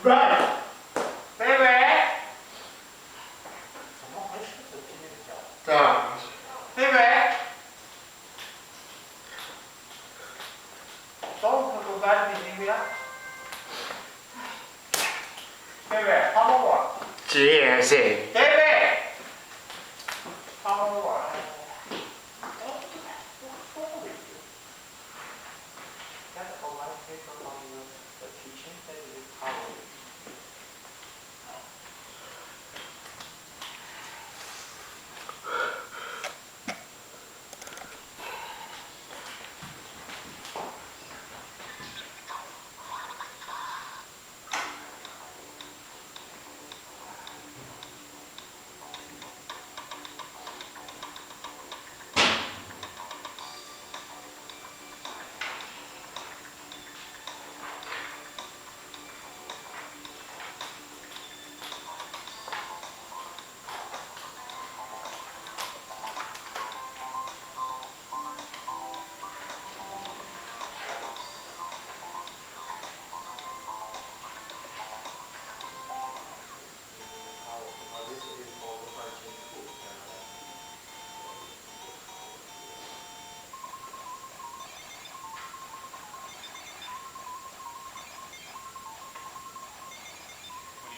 Right. Baby. 자, baby. 또 그거 가지고 있습니다. baby, 밥 먹어. GSA. baby. 밥 먹어.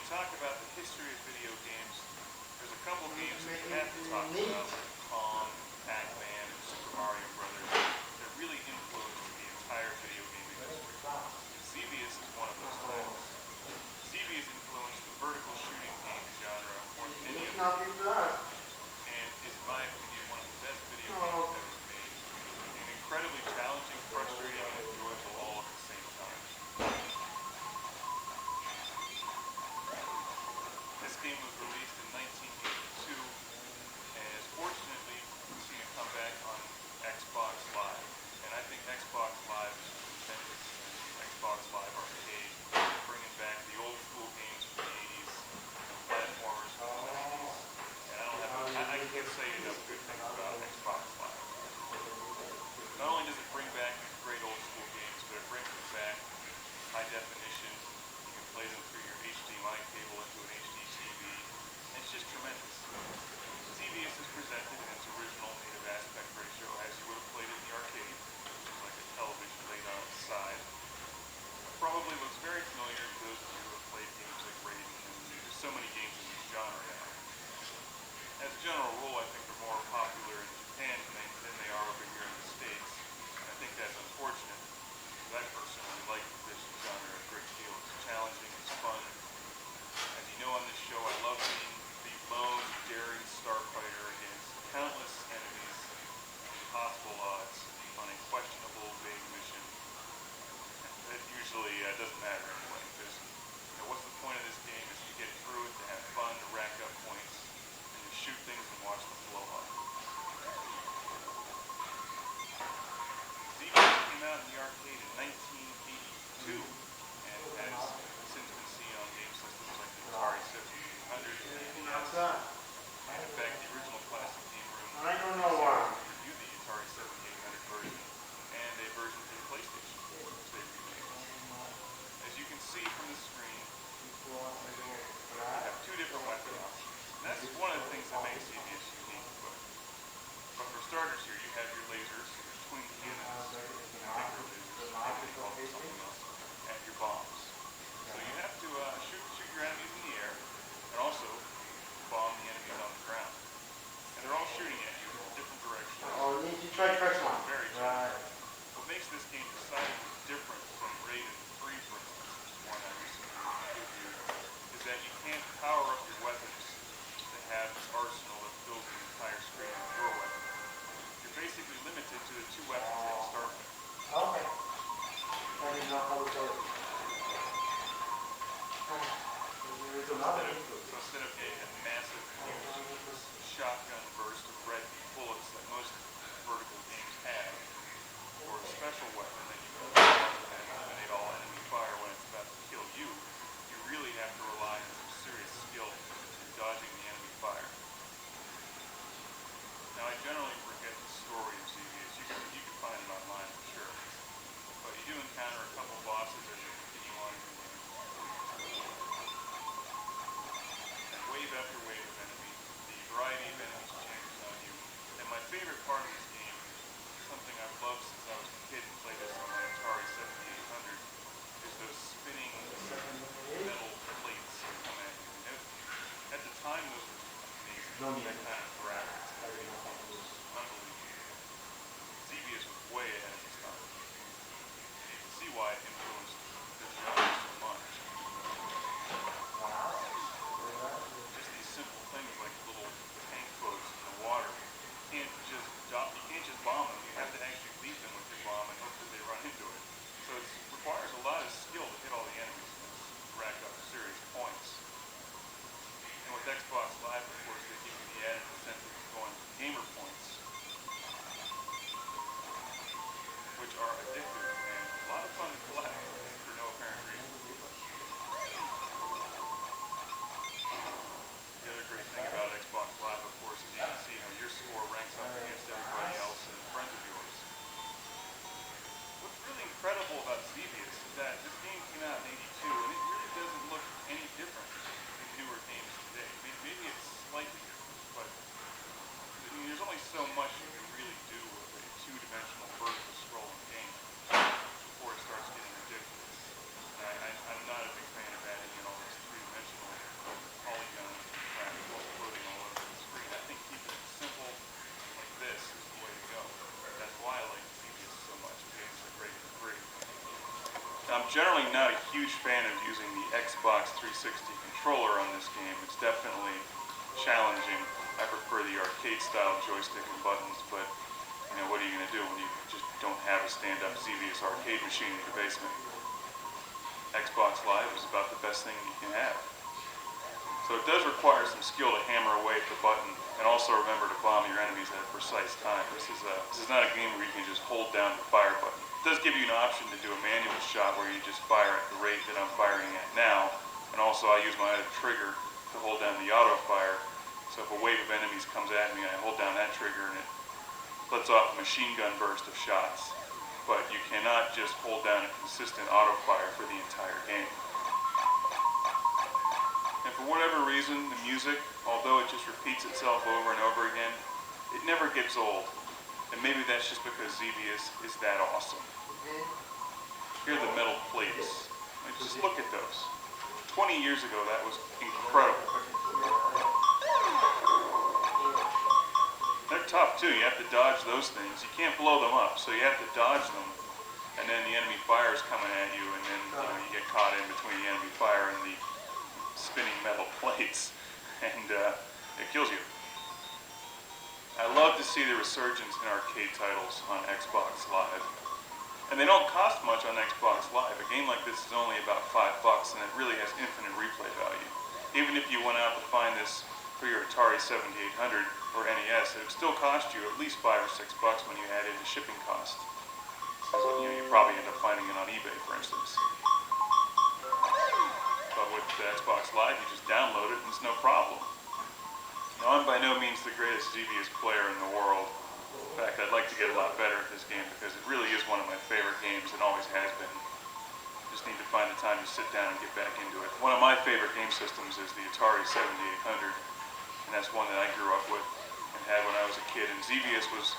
Talk about the history of video games, there's a couple games that you have to talk about, Pong, Pac-Man, and Super Mario Brothers, that really influenced the entire video game industry. Xevious is one of those titles. Xevious influenced the vertical shooting game genre more than any other, and is, in my opinion, one of the best video games ever made. An incredibly challenging, frustrating, and enjoyable all at the same time. This game was released in 1982 and is fortunately seen a comeback on Xbox Live. And I think Xbox Live is tremendous. Xbox Live Arcade, bringing back the old school games from the 80s, platformers from the 90s. And I can't say enough good things about Xbox Live. Not only does it bring back these great old school games, but it brings them back high definition. You can play them through your HDMI cable into an HD TV. It's just tremendous. Xevious is presented in its original native aspect ratio as you would have played it in the arcade, which is like a television laid on its side. Probably looks very familiar to those of you who have played games like Raiden, and there's so many games in this genre now. As a general rule, I think they're more popular in Japan than they are over here in the States. And I think that's unfortunate, because I personally like this genre a great deal. It's challenging, it's fun. As you know on this show, I love being the lone, daring starfighter against countless enemies and impossible odds on a questionable, vague mission. That usually doesn't matter anyway, because what's the point of this game is to get through it, to have fun, to rack up points, and to shoot things and watch them blow up. Xevious came out in the arcade in 1982 and has since been seen on game systems like the Atari 7800 and NES. And in fact, the original Classic Game Room reviewed the Atari 7800 version and a version for the PlayStation, which they remade. As you can see from the screen, we have two different weapon options. And that's one of the things that makes Xevious unique. But for starters here, you have your lasers, your twin cannons, bigger lasers, maybe they call them something else, and your bombs. So you have to shoot your enemies in the air, and also bomb the enemies on the ground. And they're all shooting at you from different directions. Oh, you need to try first one. Very challenging. What makes this game decidedly different from Raiden 3, for instance, which is one I recently reviewed, is that you can't power up your weapons to have this arsenal that fills the entire screen with your weapon. You're basically limited to the two weapons that you start with. Okay. I didn't know how to do it. So instead of getting a massive, huge shotgun burst of red bullets that most vertical games have, or a special weapon that you can use and eliminate all enemy fire when it's about to kill you, you really have to rely on some serious skill in dodging the enemy fire. Now, I generally forget the story of Xevious. You can find it online, I'm sure. But you do encounter a couple bosses as you continue on in your game. up your wave of enemy, the variety of enemies changes on you, and my favorite part of this game, something I've loved since I was a kid and played this on my Atari 7800, is those spinning metal plates that come at you. And at the time, those were amazing. That kind of graphics and everything was unbelievable. Xevious was way ahead of its time. And you can see why it influenced the genre so much. Just these simple things like little tank boats in the water. You can't just bomb them. You have to actually lead them with your bomb and hope that they run into it. So it requires a lot of skill to hit all the enemies and rack up serious points. And with Xbox Live, of course, they give you the added incentive of going for gamer points, which are addictive and a lot of fun to collect for no apparent reason. The other great thing about Xbox Live, of course, is you can see how your score ranks up against everybody else and friends of yours. What's really incredible about Xevious is that this game came out in '82 and it really doesn't look any different than newer games today. Maybe it's slightly different, but I mean, there's only so much you can really do with a two-dimensional vertical scrolling game before it starts getting ridiculous. And I'm not a big fan of adding in all this three-dimensional polygons and crap floating all over the screen. I think keeping it simple like this is the way to go. That's why I like Xevious so much. Games are great for free. Now, I'm generally not a huge fan of using the Xbox 360 controller on this game. It's definitely challenging. I prefer the arcade-style joystick and buttons, but you know, what are you going to do when you just don't have a stand-up Xevious arcade machine in your basement? Xbox Live is about the best thing you can have. So it does require some skill to hammer away at the button, and also remember to bomb your enemies at a precise time. This is not a game where you can just hold down the fire button. It does give you an option to do a manual shot where you just fire at the rate that I'm firing at now, and also I use my other trigger to hold down the auto fire. So if a wave of enemies comes at me, I hold down that trigger and it lets off a machine gun burst of shots. But you cannot just hold down a consistent auto fire for the entire game. And for whatever reason, the music, although it just repeats itself over and over again, it never gets old. And maybe that's just because Xevious is that awesome. Here are the metal plates. Like, just look at those. 20 years ago, that was incredible. They're tough too. You have to dodge those things. You can't blow them up, so you have to dodge them. And then the enemy fire is coming at you, and then you get caught in between the enemy fire and the spinning metal plates, and it kills you. I love to see the resurgence in arcade titles on Xbox Live. And they don't cost much on Xbox Live. A game like this is only about $5, and it really has infinite replay value. Even if you went out to find this for your Atari 7800 or NES, it would still cost you at least $5 or $6 when you add in the shipping cost. So, you probably end up finding it on eBay, for instance. But with the Xbox Live, you just download it and it's no problem. Now, I'm by no means the greatest Xevious player in the world. In fact, I'd like to get a lot better at this game because it really is one of my favorite games and always has been. Just need to find the time to sit down and get back into it. One of my favorite game systems is the Atari 7800, and that's one that I grew up with and had when I was a kid. And Xevious was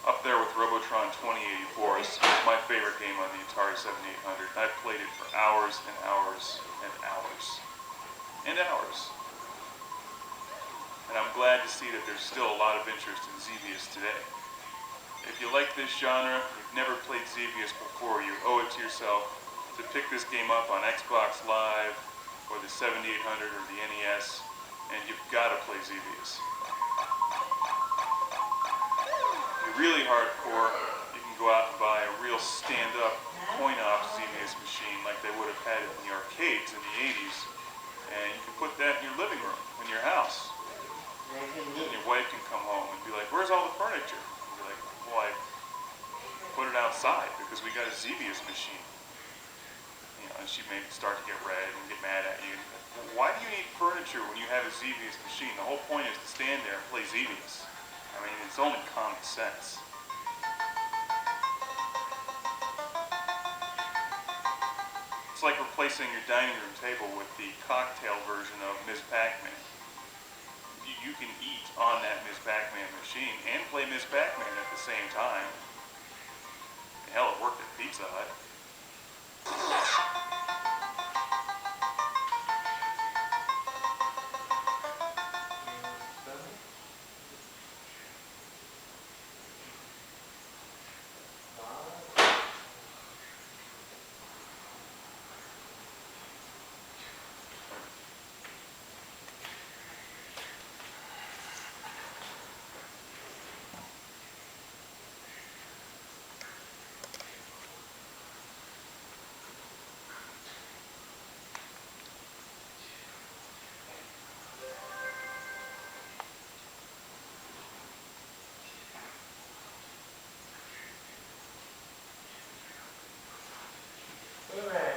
up there with Robotron 2084 as my favorite game on the Atari 7800. I played it for hours and hours and hours and hours. And I'm glad to see that there's still a lot of interest in Xevious today. If you like this genre, you've never played Xevious before, you owe it to yourself to pick this game up on Xbox Live or the 7800 or the NES, and you've got to play Xevious. If you're really hardcore, you can go out and buy a real stand-up coin-op Xevious machine like they would have had it in the arcades in the 80s, and you can put that in your living room, in your house. And your wife can come home and be like, "Where's all the furniture?" And you're like, "Well, I put it outside because we got a Xevious machine." And she may start to get red and get mad at you. Well, why do you need furniture when you have a Xevious machine? The whole point is to stand there and play Xevious. I mean, it's only common sense. It's like replacing your dining room table with the cocktail version of Ms. Pac-Man. you can eat on that Ms. Pac-Man machine and play Ms. Pac-Man at the same time. Hell, it worked at Pizza Hut. Look at that.